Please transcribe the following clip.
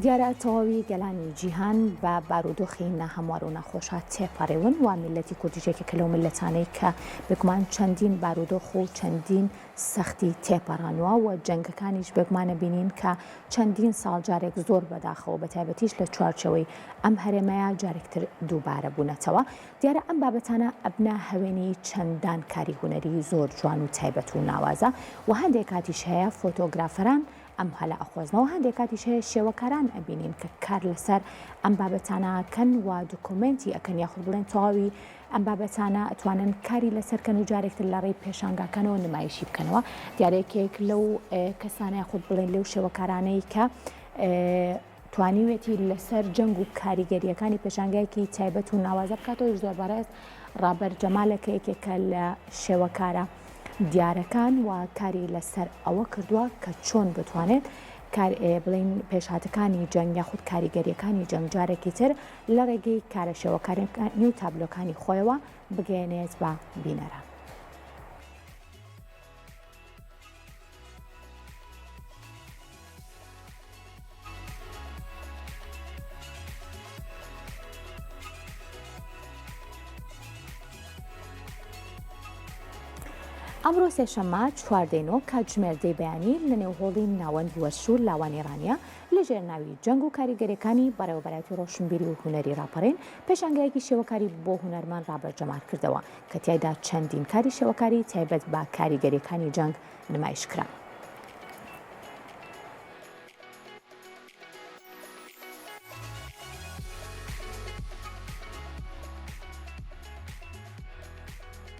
دیارە تەواوی گەلانی جیهان بە بارودۆخی نەهەموار و نەخۆشە تێپەڕێون و میلەتی کوردیژێکێکە لەو میلەتانەی کە بێگومان چەندین بارودۆخ و چەندین سەختی تێپەڕانوە و جەنگەکانیش بێگومانە بینین کە چەندین ساڵ جارێک زۆر بەداخەوە بەتایبەتیش لە چوارچەوەی ئەم هەرێمەیە جارێکتر دووبارە بوونەتەوە. دیارە ئەم بابەتانە ئەبنە هەوێنی چەندان کاری هونەری زۆر جوان و تایبەت و ناوازە و هەندێک کاتیش هەیە فۆتۆگرافەران ئەم هەلە ئەخۆزنەوە، هەندێک کاتیش هەیە شێوەکاران ئەبینین کە کار لەسەر ئەم بابەتانەکەن و دوکومنتی ئەکەن یاخود بڵێن تەواوی ئەم بابەتانە ئەتوانن کاری لەسەرکەن و جارێکتر لە ڕێی پێشانگاکانەوە نمایشی بکەنەوە. دیارێکێک لەو کەسانە یاخود بڵێن لەو شێوەکارانەی کە توانیوێتی لەسەر جەنگ و کاریگەریەکانی پێشانگایەکی تایبەت و ناوازە بکاتەوە زۆر بەڕێز ڕابەر جەمالەکە یەکێکە لە شێوەکارە دیارەکان و کاری لەسەر ئەوە کردووە کە چۆن بتوانێت بڵین پێشهاتەکانی جەنگ یاخود کاریگەریەکانی جەنگ جارێکی تر لە ڕێگەی کارە شێوەکارەکانی و تابلۆکانی خۆیەوە بگەێنێت بە بینەرە. ئەمڕۆ سێشەممە چواردەینەوە کاتژمێردەی بەیانی لە نێوهۆڵی ناوەند وەرشور لاوانی ڕانیە لە ژێرناوی جەنگ و کاریگەریەکانی بەڕێوەبەرەتی ڕۆشنبیری و هونەری ڕاپەڕین پێشانگایەکی شێوەکاری بۆ هونەرمان ڕابەرجەمال کردەوە کە تیایدا چەندین کاری شێوەکاری تایبەت بە کاریگەریەکانی جەنگ نمایش کرا.